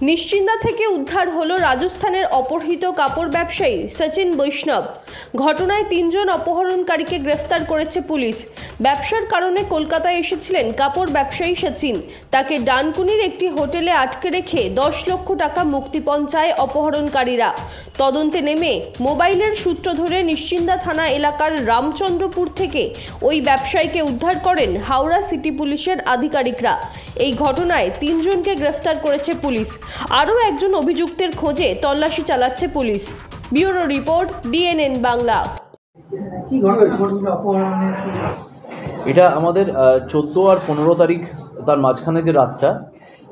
নিশ্চিন্দা থেকে উদ্ধার হলো রাজস্থানের অপহৃত কাপড় ব্যবসায়ী সচিন বৈষ্ণব। ঘটনায় 3 জন অপহরণকারীকে গ্রেফতার করেছে পুলিশ। ব্যবসার কারণে কলকাতায় এসেছিলেন কাপড় ব্যবসায়ী সচিন। তাকে ডানকুনির একটি হোটেলে আটকে রেখে 10 লক্ষ টাকা মুক্তিপণ চায় অপহরণকারীরা। তদন্তে নেমে মোবাইলের সূত্র ধরে নিশ্চিন্দা থানা এলাকার রামচন্দ্রপুর থেকে ওই ব্যবসায়ীকে উদ্ধার করেন হাওড়া সিটি পুলিশের আধিকারিকরা। এই ঘটনায় 3 জনকে গ্রেফতার করেছে পুলিশ। আরও একজন অভিযুক্তের খোঁজে তল্লাশি চালাচ্ছে police. Bureau report, DNN Bangla. এটা আমাদের 14 আর 15 তারিখ তার মাঝখানে যে রাতটা,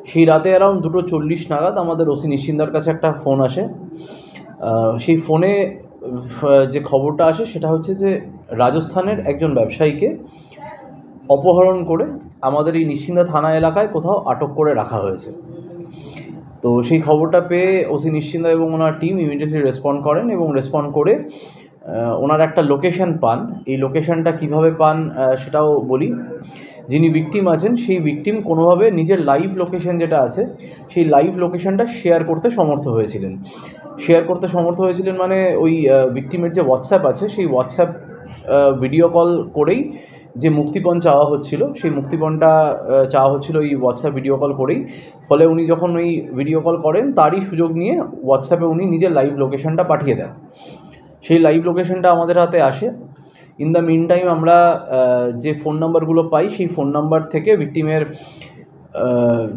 সেই রাতে অ্যারাউন্ড 2:40 নাগাদ আমাদের ওসি নিশ্চিন্দার কাছে একটা ফোন আসে। সেই ফোনে যে খবরটা আসে সেটা হচ্ছে যে রাজস্থানের একজন ব্যবসায়ীকে অপহরণ করে আমাদের এই নিশ্চিন্দা থানা এলাকায় কোথাও আটক করে রাখা হয়েছে। তো সেই খবরটা পেয়ে ওসি নিশ্চিন্দা এবং ওনার টিম ইমিডিয়েটলি রেসপন্ড করেন এবং রেসপন্ড করে ওনার একটা লোকেশন পান। এই লোকেশনটা কিভাবে পান সেটাও বলি। যিনি ভিকটিম আছেন সেই ভিকটিম কোনোভাবে নিজের লাইভ লোকেশন যেটা আছে সেই লাইভ লোকেশনটা শেয়ার করতে সমর্থ হয়েছিলেন। মানে ওই ভিকটিমের যে হোয়াটসঅ্যাপ আছে সেই হোয়াটসঅ্যাপ ভিডিও কল করেই যে মুক্তিপণ চাওয়া হচ্ছিল, সেই মুক্তিপণটা চাওয়া হচ্ছিল ওই হোয়াটসঅ্যাপ ভিডিও কল করেই। ফলে উনি যখন ওই ভিডিও কল করেন তারই সুযোগ নিয়ে হোয়াটসঅ্যাপে উনি নিজের লাইভ লোকেশনটা পাঠিয়ে দেন। সেই লাইভ লোকেশনটা আমাদের হাতে আসে। ইন দ্য মিন টাইম আমরা যে ফোন নাম্বারগুলো পাই সেই ফোন নাম্বার থেকে ভিকটিমের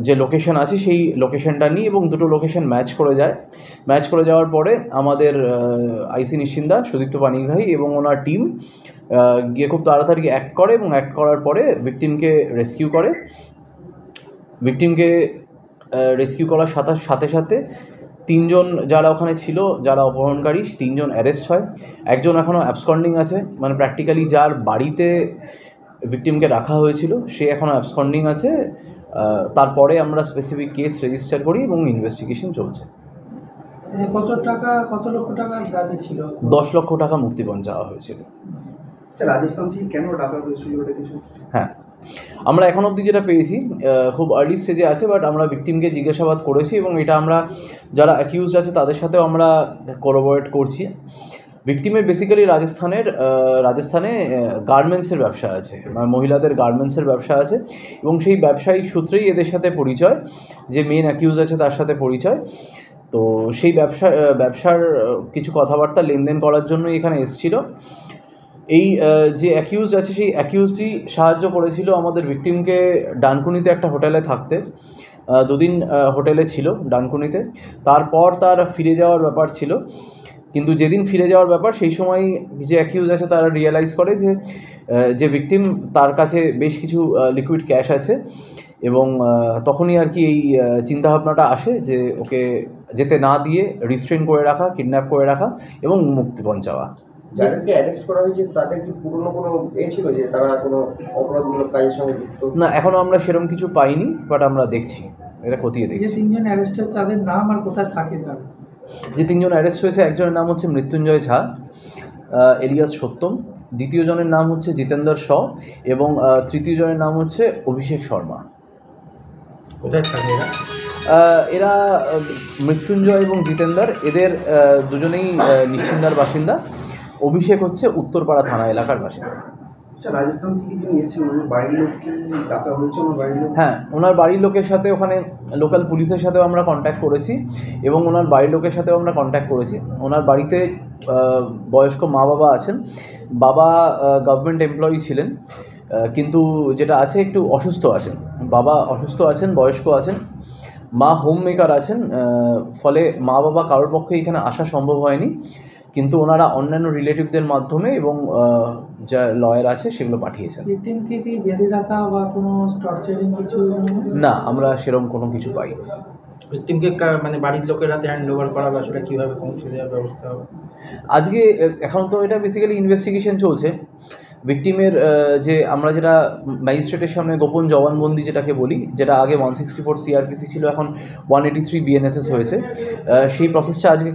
যে লোকেশন আছে সেই লোকেশনটা নিই এবং দুটো লোকেশন ম্যাচ করে যাওয়ার পরে আমাদের আইসি নিশ্চিন্দা সুদীপ্ত পানিগ্রাহী এবং ওনার টিম গিয়ে খুব তাড়াতাড়ি অ্যাক্ট করে এবং অ্যাক্ট করার পরে ভিকটিমকে রেস্কিউ করার সাথে 3 জন যারা ওখানে ছিল, যারা অপহরণকারী, 3 জন অ্যারেস্ট হয়। একজন এখনও অ্যাবসকন্ডিং আছে, মানে প্র্যাকটিক্যালি যার বাড়িতে ভিকটিমকে রাখা হয়েছিল সে এখনও অ্যাবসকন্ডিং আছে। তারপরে আমরা স্পেসিফিক কেস রেজিস্টার করি এবং ইনভেস্টিগেশন চলছে। কত লক্ষ টাকা দাবি ছিল? 10 লক্ষ টাকা মুক্তিপণ চাওয়া হয়েছিল। রাজস্থান থেকে কেন ডাকা হয়েছিল এটা কিছু? হ্যাঁ, আমরা এখন অবধি যেটা পেয়েছি খুব আর্লি স্টেজে আছে, বাট আমরা ভিকটিমকে জিজ্ঞাসাবাদ করেছি এবং এটা আমরা যারা অ্যাকিউজড আছে তাদের সাথেও আমরা কোলাবোরেট করছি। ভিকটিমের বেসিক্যালি রাজস্থানে গার্মেন্টসের ব্যবসা আছে, মানে মহিলাদের গার্মেন্টসের ব্যবসা আছে এবং সেই ব্যবসায়িক সূত্রেই এদের সাথে পরিচয়, যে মেন অ্যাকিউজ আছে তার সাথে পরিচয়। তো সেই ব্যবসার কিছু কথাবার্তা লেনদেন করার জন্যই এখানে এসেছিল। এই যে অ্যাকিউজ আছে সেই অ্যাকিউজই সাহায্য করেছিল আমাদের ভিকটিমকে ডানকুনিতে একটা হোটেলে থাকতে। 2 দিন হোটেলে ছিল ডানকুনিতে। তারপর তার ফিরে যাওয়ার ব্যাপার ছিল, কিন্তু যেদিন ফিরে যাওয়ার ব্যাপার সেই সময় যে অ্যাকিউজ আছে তারা রিয়েলাইজ করে যে ভিকটিম তার কাছে বেশ কিছু লিকুইড ক্যাশ আছে এবং তখনই আর কি এই চিন্তাভাবনাটা আসে যে ওকে যেতে না দিয়ে রিস্ট্রেন করে রাখা, কিডন্যাপ করে রাখা এবং মুক্তিপণ চাওয়া। যাদেরকে অ্যারেস্ট করা হয়েছে তাদের কি পুরনো কোনো ছিল যে তারা কোনো অপরাধমূলক কাজের সঙ্গে যুক্ত? না, এখনও আমরা সেরকম কিছু পাইনি, বাট আমরা দেখছি, এটা খতিয়ে দেখছি। 3 জন অ্যারেস্ট হয়েছে তাদের নাম আর কোথায় থাকে তারা? যে 3 জন অ্যারেস্ট হয়েছে, একজনের নাম হচ্ছে মৃত্যুঞ্জয় ঝা এলিয়াস সত্যম, দ্বিতীয় জনের নাম হচ্ছে জিতেন্দর শ এবং তৃতীয় জনের নাম হচ্ছে অভিষেক শর্মা। কোথায় থাকে এরা মৃত্যুঞ্জয় এবং জিতেন্দর, এদের দুজনেই নিশ্চিন্দার বাসিন্দা। অভিষেক হচ্ছে উত্তরপাড়া থানা এলাকার বাসিন্দা। রাজস্থান থেকে যিনি এসেছিলেন ওনার বাড়ির লোক কি ডাকা হয়েছে? হ্যাঁ, ওনার বাড়ির লোকের সাথে ওখানে লোকাল পুলিশের সাথেও আমরা কন্ট্যাক্ট করেছি এবং ওনার বাড়ির লোকের সাথেও আমরা কন্ট্যাক্ট করেছি। ওনার বাড়িতে বয়স্ক মা বাবা আছেন। বাবা গভর্নমেন্ট এমপ্লয়ি ছিলেন, কিন্তু যেটা আছে একটু অসুস্থ আছেন। বাবা অসুস্থ আছেন, বয়স্ক আছেন। মা হোম মেকার আছেন, ফলে মা বাবা কারোর পক্ষে এখানে আসা সম্ভব হয়নি, কিন্তু ওনারা অন্যান্য রিলেটিভদের মাধ্যমে এবং যা লয়ার আছে সেগুলো পাঠিয়েছেন। ভিকটিমকে কি বেঁধে রাখা বা কোনো টর্চারিং কিছু? না, আমরা সেরকম কোনো কিছু পাইনি। ভিকটিমকে মানে বাড়ির লোকের হাতে হ্যান্ড ওভার করা বা সেটা কীভাবে পৌঁছে দেওয়ার ব্যবস্থা হবে? আজকে এখন তো এটা বেসিক্যালি ইনভেস্টিগেশন চলছে। ভিকটিমের আমরা যেটা ম্যাজিস্ট্রেটের সামনে গোপন জবানবন্দি যেটাকে বলি, যেটা আগে 164 CRPC ছিল, এখন 183 BNSS হয়েছে, সেই প্রসেসটা আজকে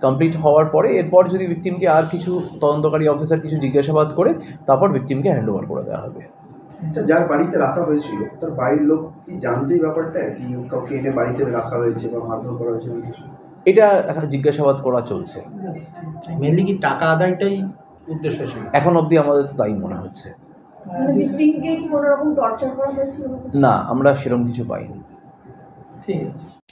কমপ্লিট হওয়ার পরে এরপর যদি ভিকটিমকে আর কিছু তদন্তকারী অফিসার কিছু জিজ্ঞাসাবাদ করে তারপর ভিকটিমকে হ্যান্ড ওভার করে দেওয়া হবে। আচ্ছা, যার বাড়িতে রাখা হয়েছিল তার বাড়ির লোক কি জানতেই ব্যাপারটা কি কাউকে এনে বাড়িতে রাখা হয়েছে বা মারধর করা হয়েছে এমন কিছু? এটা এখন জিজ্ঞাসাবাদ করা চলছে। মেনলি কি টাকা আদায়টাই উদ্দেশ্য ছিল? এখন অবধি আমাদের তো তাই মনে হচ্ছে। ভিকটিমকে কি কোনো রকম টর্চার করা হয়েছিল? না, আমরা সেরকম কিছু পাইনি। ঠিক আছে।